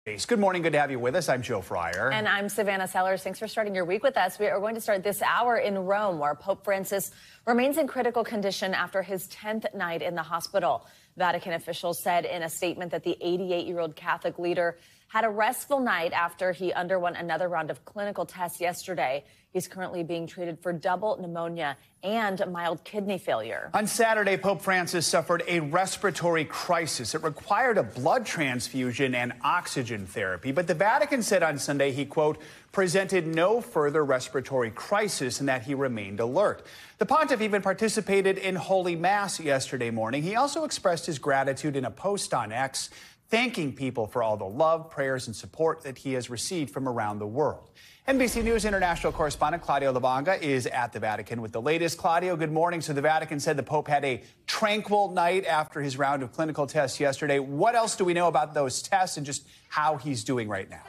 Good morning. Good to have you with us. I'm Joe Fryer. And I'm Savannah Sellers. Thanks for starting your week with us. We are going to start this hour in Rome, where Pope Francis remains in critical condition after his 10th night in the hospital. Vatican officials said in a statement that the 88-year-old Catholic leader had a restful night after he underwent another round of clinical tests yesterday. He's currently being treated for double pneumonia and mild kidney failure. On Saturday, Pope Francis suffered a respiratory crisis. It required a blood transfusion and oxygen therapy. But the Vatican said on Sunday he, quote, presented no further respiratory crisis and that he remained alert. The pontiff even participated in Holy Mass yesterday morning. He also expressed his gratitude in a post on X, thanking people for all the love, prayers, and support that he has received from around the world. NBC News international correspondent Claudio Labanga is at the Vatican with the latest. Claudio, good morning. So the Vatican said the Pope had a tranquil night after his round of clinical tests yesterday. What else do we know about those tests and just how he's doing right now?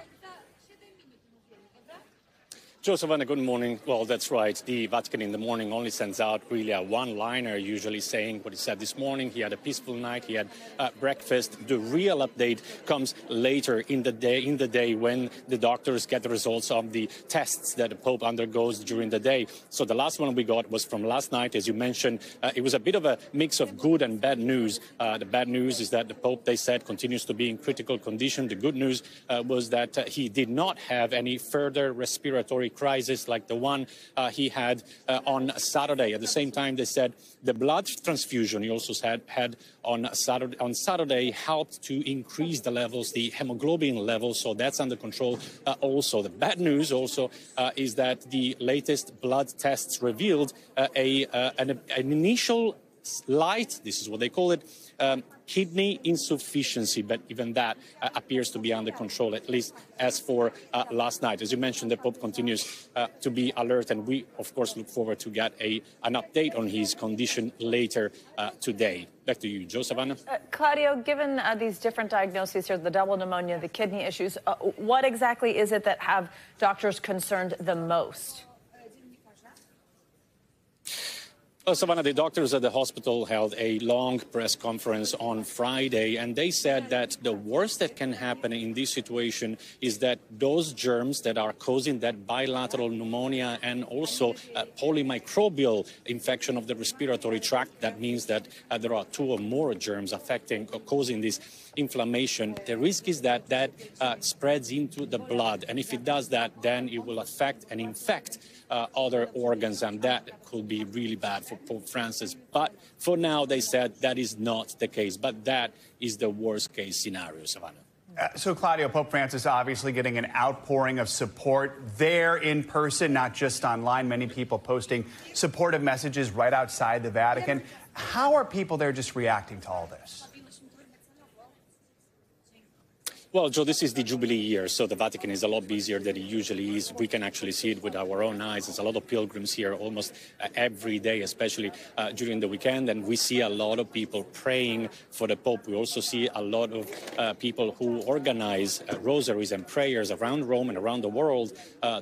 Joe, Savannah, good morning. Well, that's right. The Vatican in the morning only sends out really a one-liner, usually saying what he said this morning. He had a peaceful night. He had breakfast. The real update comes later in the day when the doctors get the results of the tests that the Pope undergoes during the day. So the last one we got was from last night. As you mentioned, it was a bit of a mix of good and bad news. The bad news is that the Pope, they said, continues to be in critical condition. The good news was that he did not have any further respiratory crisis like the one he had on Saturday. At the same time, they said the blood transfusion he also had on Saturday helped to increase the levels, the hemoglobin levels, so that's under control also. The bad news also is that the latest blood tests revealed an initial slight, this is what they call it, kidney insufficiency, but even that appears to be under control, at least as for last night. As you mentioned, the Pope continues to be alert, and we, of course, look forward to get an update on his condition later today. Back to you, Joe, Savannah. Claudio, given these different diagnoses here, the double pneumonia, the kidney issues, what exactly is it that have doctors concerned the most? Well, Savannah, the doctors at the hospital held a long press conference on Friday, and they said that the worst that can happen in this situation is that those germs that are causing that bilateral pneumonia and also polymicrobial infection of the respiratory tract, that means that there are two or more germs affecting or causing this inflammation. The risk is that spreads into the blood, and if it does that, then it will affect and infect other organs, and that could be really bad for Pope Francis. But for now, they said that is not the case, but that is the worst case scenario, Savannah. So, Claudio, Pope Francis obviously getting an outpouring of support there in person, not just online. Many people posting supportive messages right outside the Vatican. How are people there just reacting to all this? Well, Joe, this is the Jubilee year, so the Vatican is a lot busier than it usually is. We can actually see it with our own eyes. There's a lot of pilgrims here almost every day, especially during the weekend, and we see a lot of people praying for the Pope. We also see a lot of people who organize rosaries and prayers around Rome and around the world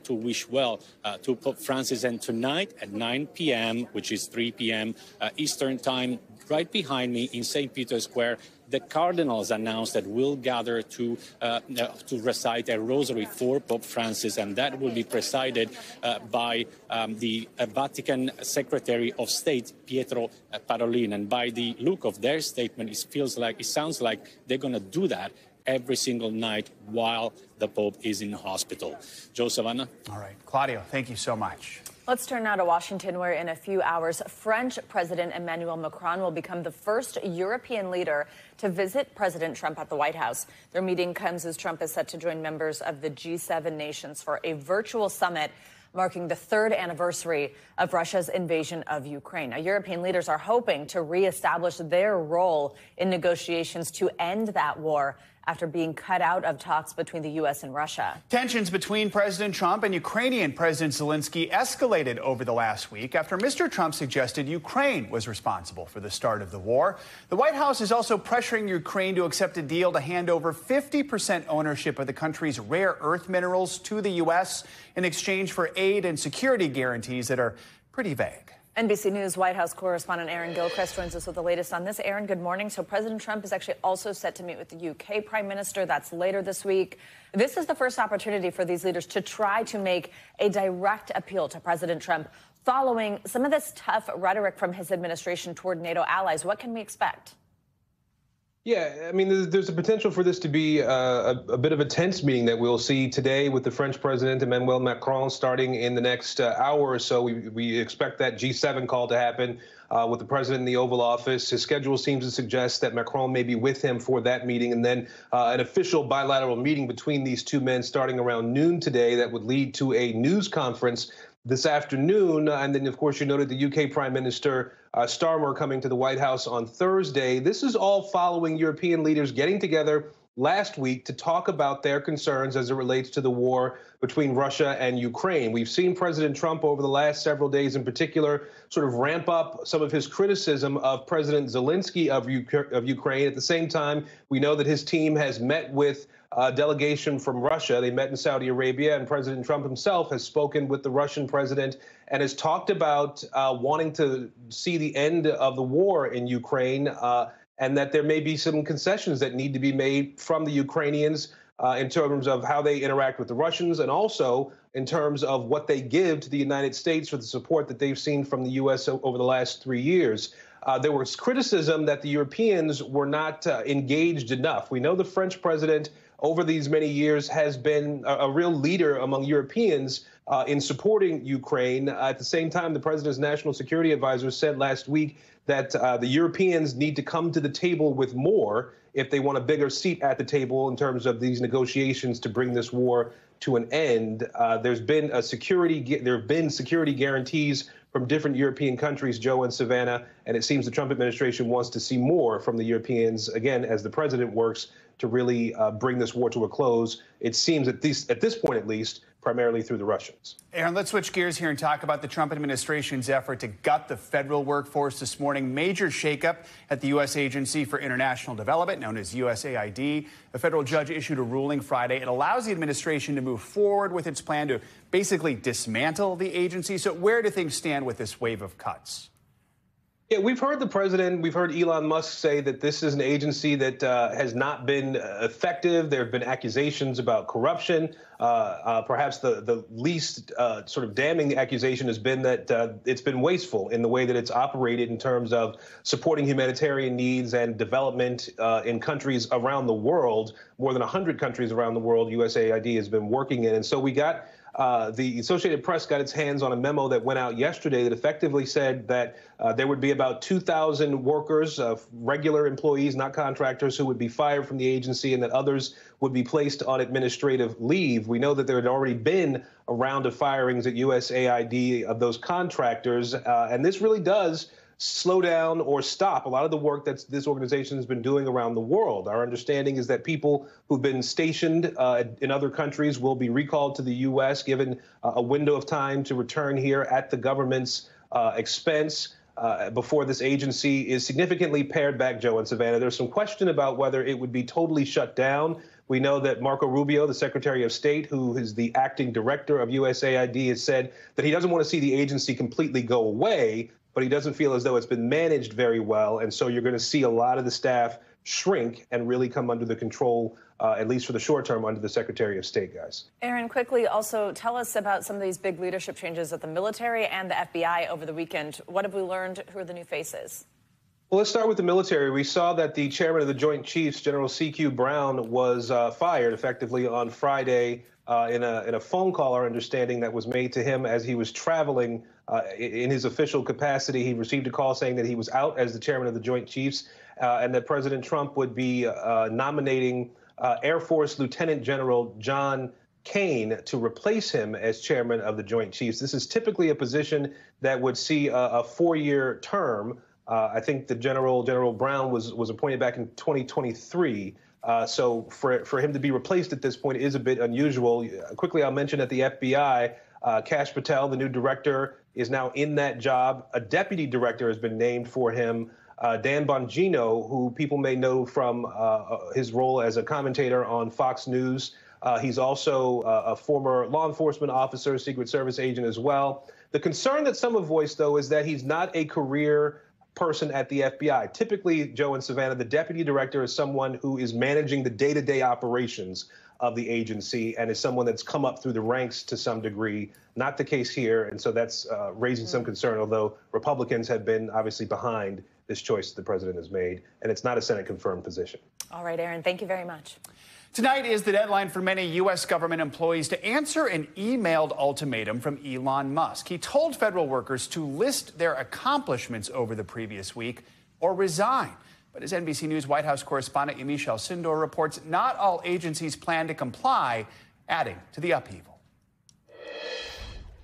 to wish well to Pope Francis. And tonight at 9 p.m., which is 3 p.m. Eastern Time, right behind me in St. Peter's Square, the cardinals announced that we'll gather to recite a rosary for Pope Francis, and that will be presided by the Vatican Secretary of State, Pietro Parolin. And by the look of their statement, it sounds like they're going to do that every single night while the Pope is in hospital. Joe, Savannah? All right. Claudio, thank you so much. Let's turn now to Washington, where in a few hours, French President Emmanuel Macron will become the first European leader to visit President Trump at the White House. Their meeting comes as Trump is set to join members of the G7 nations for a virtual summit marking the third anniversary of Russia's invasion of Ukraine. Now, European leaders are hoping to reestablish their role in negotiations to end that war after being cut out of talks between the U.S. and Russia. Tensions between President Trump and Ukrainian President Zelensky escalated over the last week after Mr. Trump suggested Ukraine was responsible for the start of the war. The White House is also pressuring Ukraine to accept a deal to hand over 50% ownership of the country's rare earth minerals to the U.S. in exchange for aid and security guarantees that are pretty vague. NBC News White House correspondent Aaron Gilchrist joins us with the latest on this. Aaron, good morning. So President Trump is actually also set to meet with the UK Prime Minister. That's later this week. This is the first opportunity for these leaders to try to make a direct appeal to President Trump following some of this tough rhetoric from his administration toward NATO allies. What can we expect? Yeah, I mean, there's a potential for this to be a bit of a tense meeting that we'll see today with the French President Emmanuel Macron starting in the next hour or so. We expect that G7 call to happen with the president in the Oval Office. His schedule seems to suggest that Macron may be with him for that meeting, and then an official bilateral meeting between these two men starting around noon today that would lead to a news conference this afternoon. And then, of course, you noted the UK Prime Minister Starmer coming to the White House on Thursday. This is all following European leaders getting together last week to talk about their concerns as it relates to the war between Russia and Ukraine. We've seen President Trump over the last several days in particular sort of ramp up some of his criticism of President Zelensky of Ukraine. At the same time, we know that his team has met with a delegation from Russia. They met in Saudi Arabia, and President Trump himself has spoken with the Russian president and has talked about wanting to see the end of the war in Ukraine, and that there may be some concessions that need to be made from the Ukrainians in terms of how they interact with the Russians, and also in terms of what they give to the United States for the support that they've seen from the U.S. over the last 3 years. There was criticism that the Europeans were not engaged enough. We know the French president over these many years has been a real leader among Europeans in supporting Ukraine. At the same time, the president's national security advisor said last week that the Europeans need to come to the table with more if they want a bigger seat at the table in terms of these negotiations to bring this war to an end. There have been security guarantees from different European countries, Joe and Savannah, and it seems the Trump administration wants to see more from the Europeans, again, as the president works to really bring this war to a close. It seems at this point, at least, primarily through the Russians. Aaron, let's switch gears here and talk about the Trump administration's effort to gut the federal workforce this morning. Major shakeup at the U.S. Agency for International Development, known as USAID. A federal judge issued a ruling Friday. It allows the administration to move forward with its plan to basically dismantle the agency. So where do things stand with this wave of cuts? Yeah, we've heard the president, we've heard Elon Musk say that this is an agency that has not been effective. There have been accusations about corruption. Perhaps the least sort of damning accusation has been that it's been wasteful in the way that it's operated in terms of supporting humanitarian needs and development in countries around the world. More than 100 countries around the world USAID has been working in. And so we got the Associated Press got its hands on a memo that went out yesterday that effectively said that there would be about 2,000 workers, regular employees, not contractors, who would be fired from the agency, and that others would be placed on administrative leave. We know that there had already been a round of firings at USAID of those contractors, and this really does slow down or stop a lot of the work that this organization has been doing around the world. Our understanding is that people who've been stationed in other countries will be recalled to the U.S., given a window of time to return here at the government's expense before this agency is significantly pared back, Joe and Savannah. There's some question about whether it would be totally shut down. We know that Marco Rubio, the Secretary of State, who is the acting director of USAID, has said that he doesn't want to see the agency completely go away, but he doesn't feel as though it's been managed very well. And so you're going to see a lot of the staff shrink and really come under the control, at least for the short term, under the Secretary of State, guys. Aaron, quickly, also tell us about some of these big leadership changes at the military and the FBI over the weekend. What have we learned? Who are the new faces? Well, let's start with the military. We saw that the chairman of the Joint Chiefs, General C.Q. Brown, was fired effectively on Friday in a phone call, our understanding, that was made to him as he was traveling in his official capacity. He received a call saying that he was out as the chairman of the Joint Chiefs and that President Trump would be nominating Air Force Lieutenant General John Kane to replace him as chairman of the Joint Chiefs. This is typically a position that would see a 4-year term. I think the General Brown was appointed back in 2023. So for him to be replaced at this point is a bit unusual. Quickly, I'll mention that the FBI, Kash Patel, the new director, is now in that job. A deputy director has been named for him, Dan Bongino, who people may know from his role as a commentator on Fox News. He's also a former law enforcement officer, Secret Service agent as well. The concern that some have voiced, though, is that he's not a career person at the FBI. Typically, Joe and Savannah, the deputy director is someone who is managing the day-to-day operations of the agency and is someone that's come up through the ranks to some degree. Not the case here, and so that's raising some concern, although Republicans have been obviously behind this choice that the president has made, and it's not a Senate-confirmed position. All right, Aaron, thank you very much. Tonight is the deadline for many U.S. government employees to answer an emailed ultimatum from Elon Musk. He told federal workers to list their accomplishments over the previous week or resign. But as NBC News White House correspondent Michelle Sindor reports, not all agencies plan to comply, adding to the upheaval.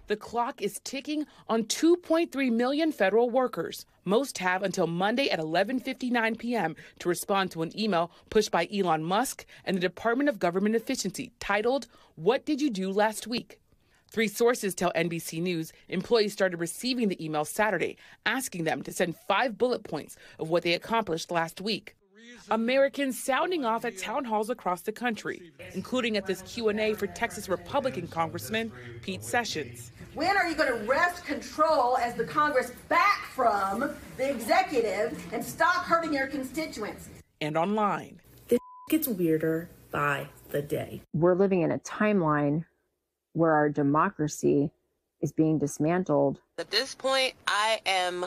The clock is ticking on 2.3 million federal workers. Most have until Monday at 11:59 p.m. to respond to an email pushed by Elon Musk and the Department of Government Efficiency titled, "What did you do last week?" 3 sources tell NBC News employees started receiving the email Saturday, asking them to send 5 bullet points of what they accomplished last week. Americans sounding off at town halls across the country, including at this Q&A for Texas Republican Congressman Pete Sessions. When are you going to wrest control as the Congress back from the executive and stop hurting your constituents? And online. This gets weirder by the day. We're living in a timeline where our democracy is being dismantled. At this point, I am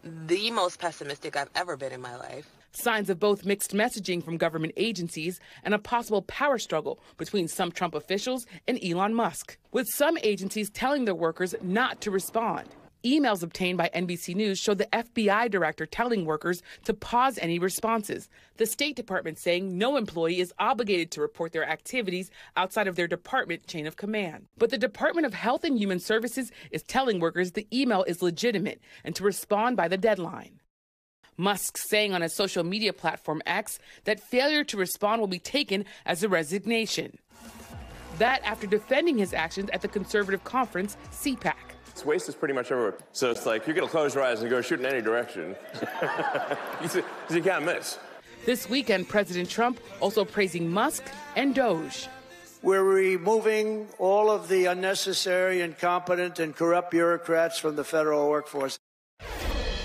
the most pessimistic I've ever been in my life. Signs of both mixed messaging from government agencies and a possible power struggle between some Trump officials and Elon Musk, with some agencies telling their workers not to respond. Emails obtained by NBC News show the FBI director telling workers to pause any responses. The State Department saying no employee is obligated to report their activities outside of their department chain of command. But the Department of Health and Human Services is telling workers the email is legitimate and to respond by the deadline. Musk saying on his social media platform X that failure to respond will be taken as a resignation. That after defending his actions at the conservative conference, CPAC. This waste is pretty much everywhere. So it's like you're going to close your eyes and go shoot in any direction. you can't miss. This weekend, President Trump also praising Musk and Doge. We're removing all of the unnecessary, incompetent, and corrupt bureaucrats from the federal workforce.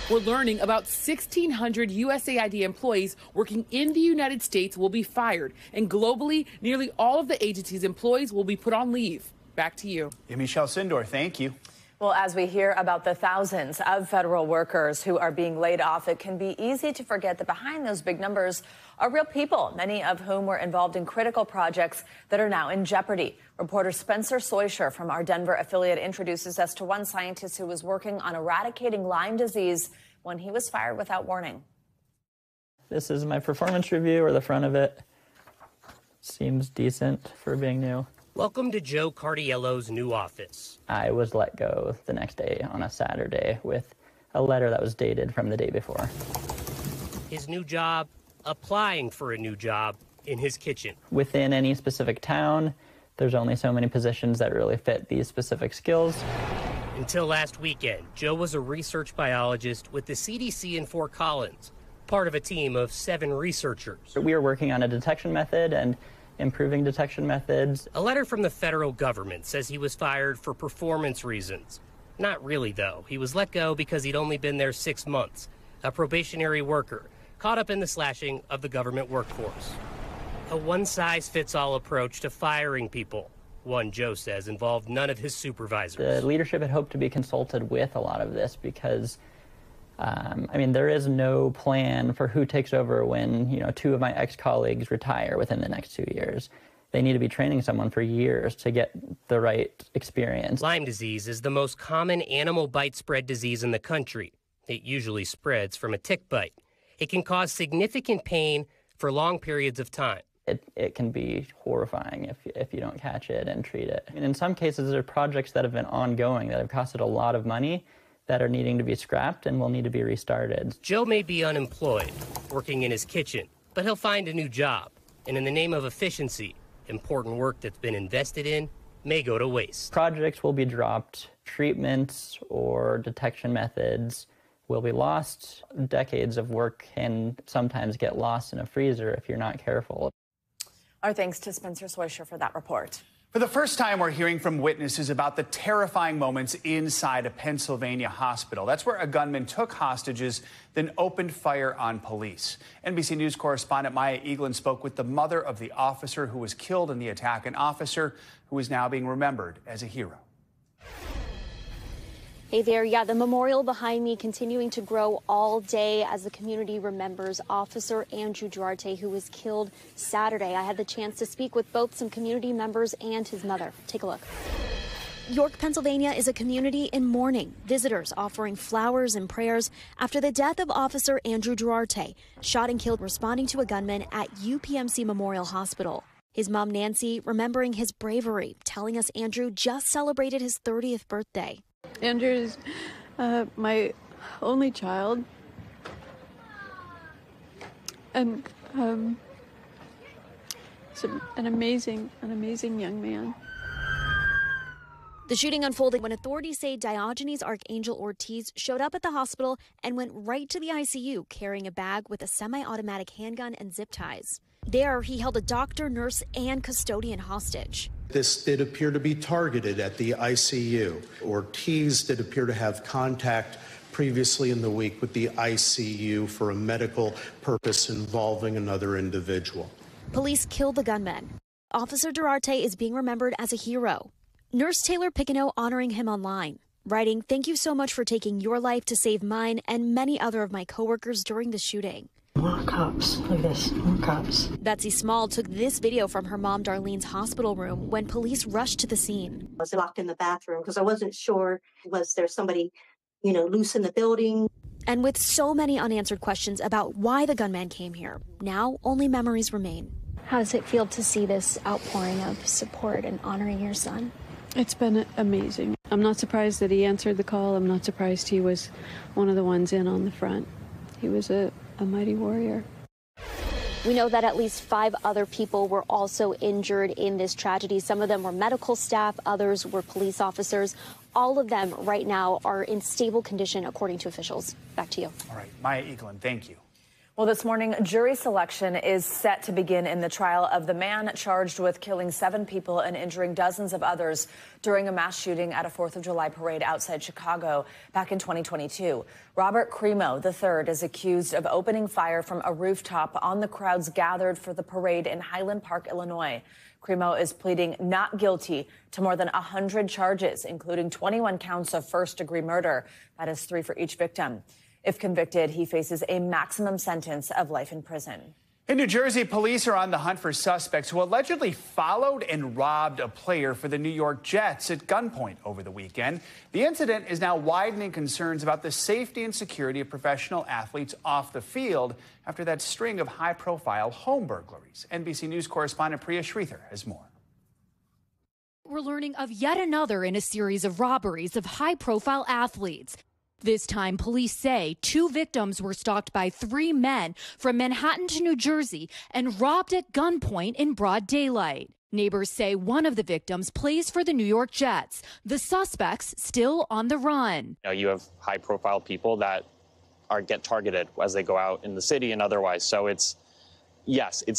We're learning about 1,600 USAID employees working in the United States will be fired, and globally, nearly all of the agency's employees will be put on leave. Back to you. Michelle Sindor, thank you. Well, as we hear about the thousands of federal workers who are being laid off, it can be easy to forget that behind those big numbers are real people, many of whom were involved in critical projects that are now in jeopardy. Reporter Spencer Soysher from our Denver affiliate introduces us to one scientist who was working on eradicating Lyme disease when he was fired without warning. This is my performance review, or the front of it. Seems decent for being new. Welcome to Joe Cardiello's new office. I was let go the next day on a Saturday with a letter that was dated from the day before. His new job, applying for a new job in his kitchen. Within any specific town, there's only so many positions that really fit these specific skills. Until last weekend, Joe was a research biologist with the CDC in Fort Collins, part of a team of 7 researchers. We were working on a detection method and improving detection methods. A letter from the federal government says he was fired for performance reasons. Not really, though. He was let go because he'd only been there 6 months, a probationary worker, caught up in the slashing of the government workforce. A one-size-fits-all approach to firing people. One, Joe says, involved none of his supervisors. The leadership had hoped to be consulted with a lot of this because there is no plan for who takes over when, 2 of my ex-colleagues retire within the next 2 years. They need to be training someone for years to get the right experience. Lyme disease is the most common animal bite spread disease in the country. It usually spreads from a tick bite. It can cause significant pain for long periods of time. It can be horrifying if you don't catch it and treat it. In some cases, there are projects that have been ongoing that have costed a lot of money that are needing to be scrapped and will need to be restarted. Joe may be unemployed, working in his kitchen, but he'll find a new job. And in the name of efficiency, important work that's been invested in may go to waste. Projects will be dropped. Treatments or detection methods will be lost. Decades of work can sometimes get lost in a freezer if you're not careful. Our thanks to Spencer Swisher for that report. For the first time, we're hearing from witnesses about the terrifying moments inside a Pennsylvania hospital. That's where a gunman took hostages, then opened fire on police. NBC News correspondent Maya Eaglin spoke with the mother of the officer who was killed in the attack, an officer who is now being remembered as a hero. Hey there. Yeah, the memorial behind me continuing to grow all day as the community remembers Officer Andrew Duarte, who was killed Saturday. I had the chance to speak with both some community members and his mother. Take a look. York, Pennsylvania is a community in mourning. Visitors offering flowers and prayers after the death of Officer Andrew Duarte, shot and killed responding to a gunman at UPMC Memorial Hospital. His mom, Nancy, remembering his bravery, telling us Andrew just celebrated his 30th birthday. Andrew's my only child, and he's an amazing young man. The shooting unfolded when authorities say Diogenes Archangel Ortiz showed up at the hospital and went right to the ICU carrying a bag with a semi-automatic handgun and zip ties. There, he held a doctor, nurse, and custodian hostage. This did appear to be targeted at the ICU. Ortiz did appear to have contact previously in the week with the ICU for a medical purpose involving another individual. Police killed the gunman. Officer Duarte is being remembered as a hero. Nurse Taylor Pickeno honoring him online, writing, "Thank you so much for taking your life to save mine and many other of my coworkers during the shooting." More cops. Look at this. More cops. Betsy Small took this video from her mom Darlene's hospital room when police rushed to the scene. I was locked in the bathroom because I wasn't sure, was there somebody, loose in the building? And with so many unanswered questions about why the gunman came here, now only memories remain. How does it feel to see this outpouring of support and honoring your son? It's been amazing. I'm not surprised that he answered the call. I'm not surprised he was one of the ones in on the front. He was a mighty warrior. We know that at least 5 other people were also injured in this tragedy. Some of them were medical staff, others were police officers. All of them right now are in stable condition, according to officials. Back to you. All right, Maya Eaglin, thank you. Well, this morning, jury selection is set to begin in the trial of the man charged with killing 7 people and injuring dozens of others during a mass shooting at a 4th of July parade outside Chicago back in 2022. Robert Crimo III is accused of opening fire from a rooftop on the crowds gathered for the parade in Highland Park, Illinois. Crimo is pleading not guilty to more than 100 charges, including 21 counts of first-degree murder. That is 3 for each victim. If convicted, he faces a maximum sentence of life in prison. In New Jersey, police are on the hunt for suspects who allegedly followed and robbed a player for the New York Jets at gunpoint over the weekend. The incident is now widening concerns about the safety and security of professional athletes off the field after that string of high-profile home burglaries. NBC News correspondent Priya Sridhar has more. We're learning of yet another in a series of robberies of high-profile athletes. This time, police say 2 victims were stalked by 3 men from Manhattan to New Jersey and robbed at gunpoint in broad daylight. Neighbors say one of the victims plays for the New York Jets. The suspects still on the run. You have high-profile people that get targeted as they go out in the city and otherwise. So it's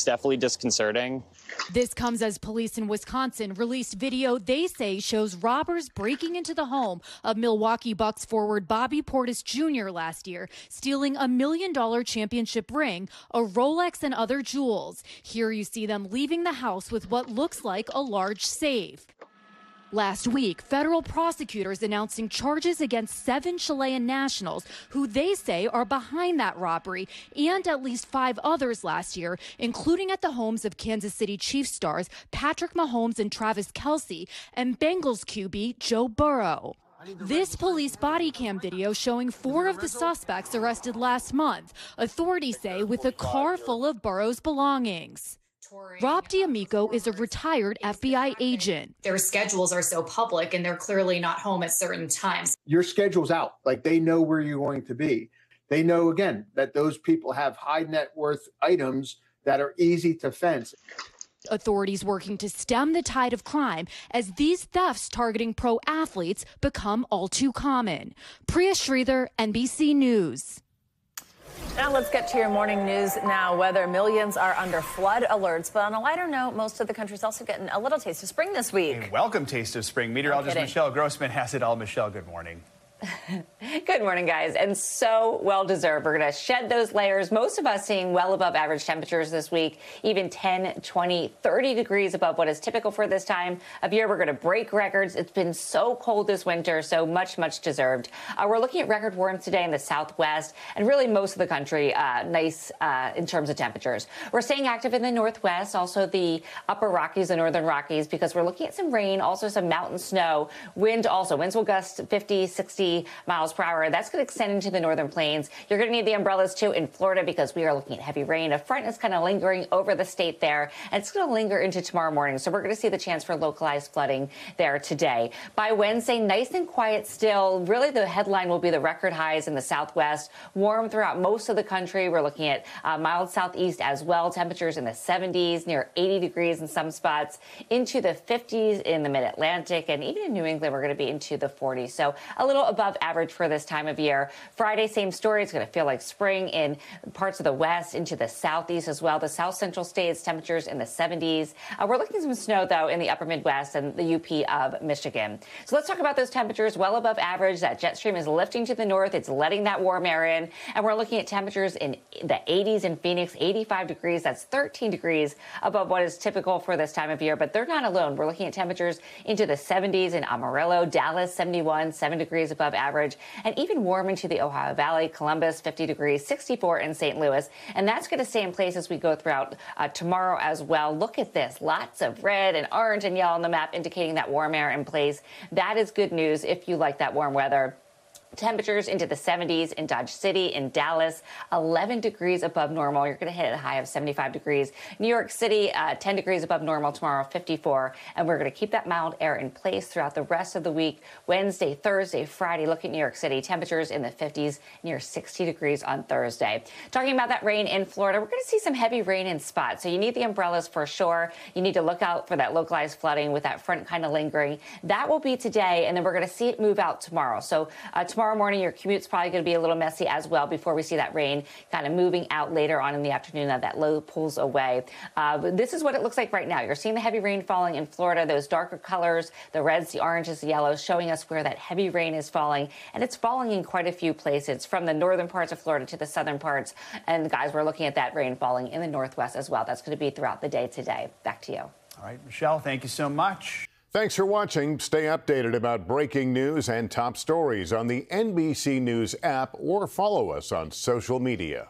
definitely disconcerting. This comes as police in Wisconsin released video they say shows robbers breaking into the home of Milwaukee Bucks forward Bobby Portis Jr. last year, stealing $1 million championship ring, a Rolex, and other jewels. Here you see them leaving the house with what looks like a large safe. Last week, federal prosecutors announcing charges against 7 Chilean nationals who they say are behind that robbery and at least 5 others last year, including at the homes of Kansas City Chiefs stars Patrick Mahomes and Travis Kelce and Bengals QB Joe Burrow. This police body cam video showing 4 of the suspects arrested last month, authorities say with a car full of Burrow's belongings. Rob D'Amico is a retired FBI agent. Their schedules are so public and they're clearly not home at certain times. Your schedule's out. Like, they know where you're going to be. They know, again, that those people have high net worth items that are easy to fence. Authorities working to stem the tide of crime as these thefts targeting pro athletes become all too common. Priya Sridhar, NBC News. Now let's get to your morning news now. Weather, millions are under flood alerts, but on a lighter note, most of the country's also getting a little taste of spring this week. A welcome taste of spring. Meteorologist Michelle Grossman has it all. Michelle, good morning. Good morning, guys, and so well deserved. We're going to shed those layers. Most of us seeing well above average temperatures this week, even 10, 20, 30 degrees above what is typical for this time of year. We're going to break records. It's been so cold this winter, so much deserved. We're looking at record warmth today in the southwest and really most of the country, nice in terms of temperatures. We're staying active in the northwest, also the upper Rockies, the northern Rockies, because we're looking at some rain, also some mountain snow. Winds will gust 50, 60 miles per hour. That's going to extend into the northern plains. You're going to need the umbrellas too in Florida because we are looking at heavy rain. A front is kind of lingering over the state there, and it's going to linger into tomorrow morning. So we're going to see the chance for localized flooding there today. By Wednesday, nice and quiet still. Really, the headline will be the record highs in the southwest. Warm throughout most of the country. We're looking at mild southeast as well. Temperatures in the 70s, near 80 degrees in some spots, into the 50s in the mid-Atlantic, and even in New England, we're going to be into the 40s. So a little above average for this time of year. Friday, same story. It's going to feel like spring in parts of the west, into the southeast as well. The south central states, temperatures in the 70s. We're looking at some snow, though, in the upper Midwest and the UP of Michigan. So let's talk about those temperatures well above average. That jet stream is lifting to the north. It's letting that warm air in. And we're looking at temperatures in the 80s in Phoenix, 85 degrees. That's 13 degrees above what is typical for this time of year. But they're not alone. We're looking at temperatures into the 70s in Amarillo, Dallas, 71, 7 degrees above average, and even warm into the Ohio Valley, Columbus, 50 degrees, 64 in St. Louis. And that's going to stay in place as we go throughout tomorrow as well. Look at this. Lots of red and orange and yellow on the map indicating that warm air in place. That is good news if you like that warm weather. Temperatures into the 70s in Dodge City, in Dallas, 11 degrees above normal. You're going to hit a high of 75 degrees. New York City, 10 degrees above normal tomorrow, 54. And we're going to keep that mild air in place throughout the rest of the week. Wednesday, Thursday, Friday, look at New York City. Temperatures in the 50s, near 60 degrees on Thursday. Talking about that rain in Florida, we're going to see some heavy rain in spots. So you need the umbrellas for sure. You need to look out for that localized flooding with that front kind of lingering. That will be today, and then we're going to see it move out tomorrow. So tomorrow morning, your commute's probably going to be a little messy as well before we see that rain kind of moving out later on in the afternoon as that low pulls away. But this is what it looks like right now. You're seeing the heavy rain falling in Florida, those darker colors, the reds, the oranges, the yellows, showing us where that heavy rain is falling. And it's falling in quite a few places, from the northern parts of Florida to the southern parts. And guys, we're looking at that rain falling in the northwest as well. That's going to be throughout the day today. Back to you. All right, Michelle, thank you so much. Thanks for watching. Stay updated about breaking news and top stories on the NBC News app or follow us on social media.